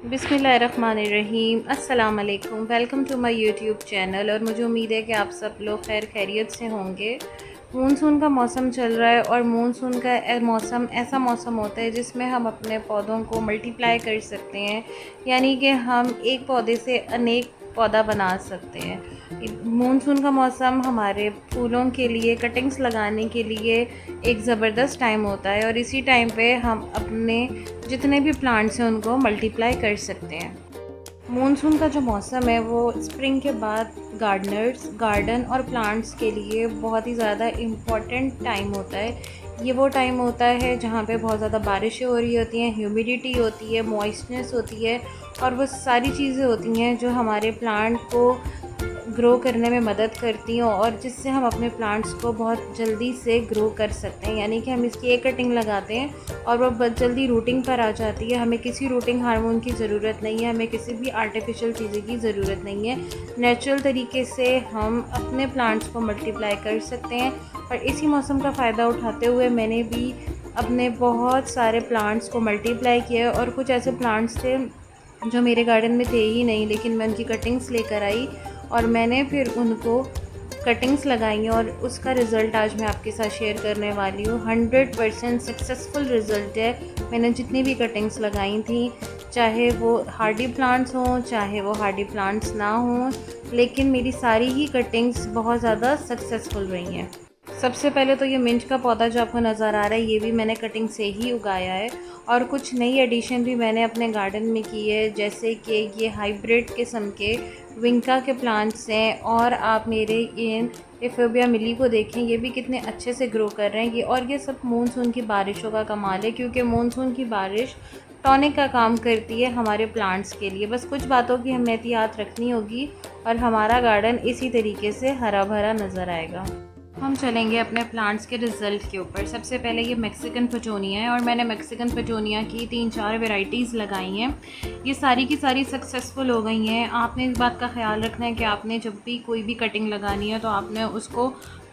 बिस्मिल्लाहिर्रहमानिर्रहीम। अस्सलाम वालेकुम। Welcome to my YouTube channel. और मुझे उम्मीद है कि आप सब लोग खैर खैरियत से होंगे। मानसून का मौसम चल रहा है और मानसून का मौसम ऐसा मौसम होता है जिसमें हम अपने पौधों को मल्टीप्लाई कर सकते हैं, यानी कि हम एक पौधे से अनेक पौधा बना सकते हैं। मानसून का मौसम हमारे फूलों के लिए कटिंग्स लगाने के लिए एक ज़बरदस्त टाइम होता है और इसी टाइम पे हम अपने जितने भी प्लांट्स हैं उनको मल्टीप्लाई कर सकते हैं। मानसून का जो मौसम है वो स्प्रिंग के बाद गार्डनर्स, गार्डन और प्लांट्स के लिए बहुत ही ज़्यादा इम्पॉर्टेंट टाइम होता है। ये वो टाइम होता है जहाँ पे बहुत ज़्यादा बारिशें हो रही होती हैं, ह्यूमिडिटी होती है, मॉइस्चनेस होती है और वो सारी चीज़ें होती हैं जो हमारे प्लांट को ग्रो करने में मदद करती हैं और जिससे हम अपने प्लांट्स को बहुत जल्दी से ग्रो कर सकते हैं। यानी कि हम इसकी एक कटिंग लगाते हैं और वो बहुत जल्दी रूटिंग पर आ जाती है। हमें किसी रूटिंग हार्मोन की ज़रूरत नहीं है, हमें किसी भी आर्टिफिशियल चीज़ें की ज़रूरत नहीं है। नेचुरल तरीके से हम अपने प्लांट्स को मल्टीप्लाई कर सकते हैं और इसी मौसम का फ़ायदा उठाते हुए मैंने भी अपने बहुत सारे प्लांट्स को मल्टीप्लाई किया और कुछ ऐसे प्लांट्स थे जो मेरे गार्डन में थे ही नहीं, लेकिन मैं उनकी कटिंग्स लेकर आई और मैंने फिर उनको कटिंग्स लगाई और उसका रिज़ल्ट आज मैं आपके साथ शेयर करने वाली हूँ। 100% सक्सेसफुल रिज़ल्ट है। मैंने जितनी भी कटिंग्स लगाई थी, चाहे वो हार्डी प्लांट्स हों चाहे वो हार्डी प्लांट्स ना हों, लेकिन मेरी सारी ही कटिंग्स बहुत ज़्यादा सक्सेसफुल रही हैं। सबसे पहले तो ये मिंट का पौधा जो आपको नज़र आ रहा है, ये भी मैंने कटिंग से ही उगाया है और कुछ नई एडिशन भी मैंने अपने गार्डन में की है, जैसे कि ये हाइब्रिड किस्म के विंका के प्लांट्स हैं। और आप मेरे इन एफोबिया मिली को देखें, ये भी कितने अच्छे से ग्रो कर रहे हैं। और ये सब मानसून की बारिशों का कमाल है, क्योंकि मानसून की बारिश टॉनिक का काम करती है हमारे प्लांट्स के लिए। बस कुछ बातों की हमें एहतियात रखनी होगी और हमारा गार्डन इसी तरीके से हरा भरा नज़र आएगा। हम चलेंगे अपने प्लांट्स के रिज़ल्ट के ऊपर। सबसे पहले ये मैक्सिकन पेटूनिया है और मैंने मैक्सिकन पेटूनिया की 3-4 वैरायटीज़ लगाई हैं। ये सारी की सारी सक्सेसफुल हो गई हैं। आपने इस बात का ख्याल रखना है कि आपने जब भी कोई भी कटिंग लगानी है तो आपने उसको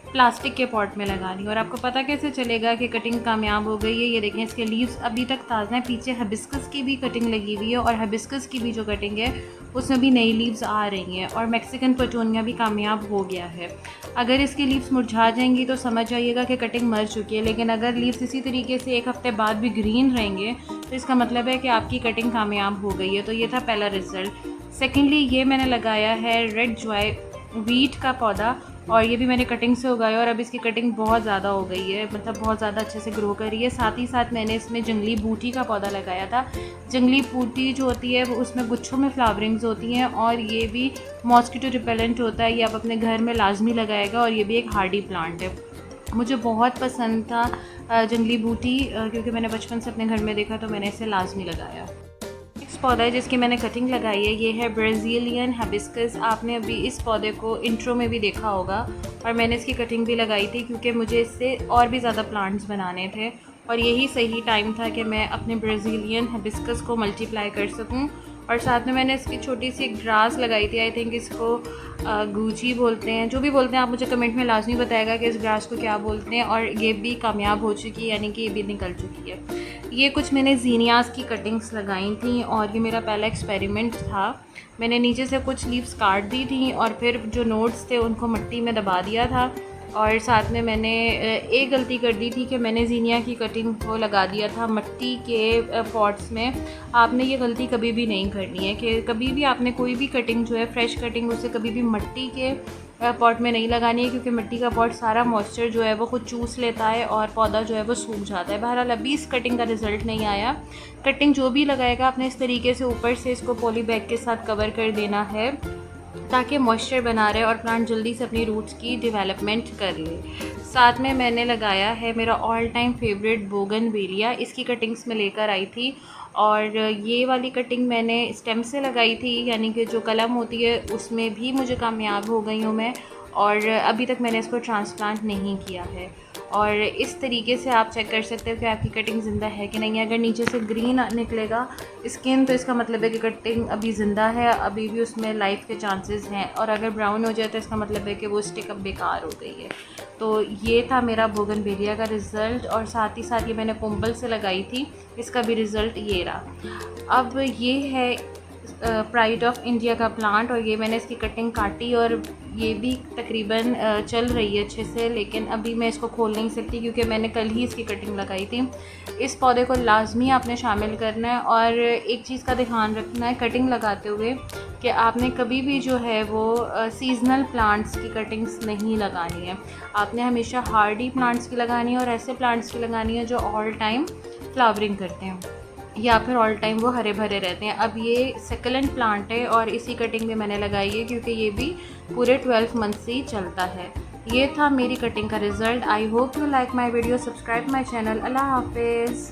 प्लास्टिक के पॉट में लगानी। और आपको पता कैसे चलेगा कि कटिंग कामयाब हो गई है? ये देखें, इसके लीव्स अभी तक ताज़ा हैं। पीछे हिबिस्कस की भी कटिंग लगी हुई है और हिबिस्कस की भी जो कटिंग है उसमें भी नई लीव्स आ रही हैं और मैक्सिकन पेटूनिया भी कामयाब हो गया है। अगर इसकी लीव्स मुरझा जाएंगी तो समझ जाइएगा कि कटिंग मर चुकी है, लेकिन अगर लीव्स इसी तरीके से एक हफ़्ते बाद भी ग्रीन रहेंगे तो इसका मतलब है कि आपकी कटिंग कामयाब हो गई है। तो ये था पहला रिज़ल्ट। सेकेंडली, ये मैंने लगाया है रेड जॉय वीट का पौधा और ये भी मैंने कटिंग से उगाया और अब इसकी कटिंग बहुत ज़्यादा हो गई है, मतलब बहुत ज़्यादा अच्छे से ग्रो कर रही है। साथ ही साथ मैंने इसमें जंगली बूटी का पौधा लगाया था। जंगली बूटी जो होती है वो उसमें गुच्छों में फ्लावरिंग्स होती हैं और ये भी मॉस्किटो रिपेलेंट होता है। ये आप अपने घर में लाजमी लगाएगा और ये भी एक हार्डी प्लांट है। मुझे बहुत पसंद था जंगली बूटी, क्योंकि मैंने बचपन से अपने घर में देखा तो मैंने इसे लाजमी लगाया। पौधा है जिसकी मैंने कटिंग लगाई है, ये है ब्राज़ीलियन हिबिस्कस। आपने अभी इस पौधे को इंट्रो में भी देखा होगा और मैंने इसकी कटिंग भी लगाई थी क्योंकि मुझे इससे और भी ज़्यादा प्लांट्स बनाने थे और यही सही टाइम था कि मैं अपने ब्राज़ीलियन हिबिस्कस को मल्टीप्लाई कर सकूं। और साथ में मैंने इसकी छोटी सी ग्रास लगाई थी, आई थिंक इसको गूची बोलते हैं, जो भी बोलते हैं आप मुझे कमेंट में लाजमी बताएगा कि इस ग्रास को क्या बोलते हैं। और ये भी कामयाब हो चुकी है, यानी कि ये भी निकल चुकी है। ये कुछ मैंने ज़ीनियास की कटिंग्स लगाई थी और ये मेरा पहला एक्सपेरिमेंट था। मैंने नीचे से कुछ लीव्स काट दी थी और फिर जो नोट्स थे उनको मिट्टी में दबा दिया था। और साथ में मैंने एक गलती कर दी थी कि मैंने ज़ीनिया की कटिंग को लगा दिया था मिट्टी के पॉट्स में। आपने ये गलती कभी भी नहीं करनी है कि कभी भी आपने कोई भी कटिंग जो है फ्रेश कटिंग उसे कभी भी मिट्टी के पॉट में नहीं लगानी है, क्योंकि मिट्टी का पॉट सारा मॉइस्चर जो है वो खुद चूस लेता है और पौधा जो है वो सूख जाता है। बहरहाल अभी इस कटिंग का रिज़ल्ट नहीं आया। कटिंग जो भी लगाएगा आपने इस तरीके से ऊपर से इसको पॉली बैग के साथ कवर कर देना है ताकि मॉइस्चर बना रहे और प्लांट जल्दी से अपनी रूट्स की डेवलपमेंट कर ले। साथ में मैंने लगाया है मेरा ऑल टाइम फेवरेट बोगनवेलिया। इसकी कटिंग्स में लेकर आई थी और ये वाली कटिंग मैंने स्टेम से लगाई थी, यानी कि जो कलम होती है उसमें भी मुझे कामयाब हो गई हूँ मैं। और अभी तक मैंने इसको ट्रांसप्लांट नहीं किया है। और इस तरीके से आप चेक कर सकते हो कि आपकी कटिंग ज़िंदा है कि नहीं है। अगर नीचे से ग्रीन निकलेगा स्किन तो इसका मतलब है कि कटिंग अभी ज़िंदा है, अभी भी उसमें लाइफ के चांसेस हैं। और अगर ब्राउन हो जाए तो इसका मतलब है कि वो स्टिक अब बेकार हो गई है। तो ये था मेरा बोगनवेलिया का रिज़ल्ट, और साथ ही साथ ये मैंने कुंबल से लगाई थी, इसका भी रिज़ल्ट ये रहा। अब ये है प्राइड ऑफ इंडिया का प्लांट, और ये मैंने इसकी कटिंग काटी और ये भी तकरीबन चल रही है अच्छे से, लेकिन अभी मैं इसको खोल नहीं सकती क्योंकि मैंने कल ही इसकी कटिंग लगाई थी। इस पौधे को लाजमी आपने शामिल करना है, और एक चीज़ का ध्यान रखना है कटिंग लगाते हुए कि आपने कभी भी जो है वो सीज़नल प्लांट्स की कटिंग्स नहीं लगानी है। आपने हमेशा हार्डी प्लांट्स की लगानी है और ऐसे प्लांट्स की लगानी है जो ऑल टाइम फ्लावरिंग करते हैं या फिर ऑल टाइम वो हरे भरे रहते हैं। अब ये सेकलेंट प्लांट है और इसी कटिंग में मैंने लगाई है क्योंकि ये भी पूरे 12 मंथ से ही चलता है। ये था मेरी कटिंग का result. I hope you like my video, subscribe my channel. अल्लाह हाफिज़।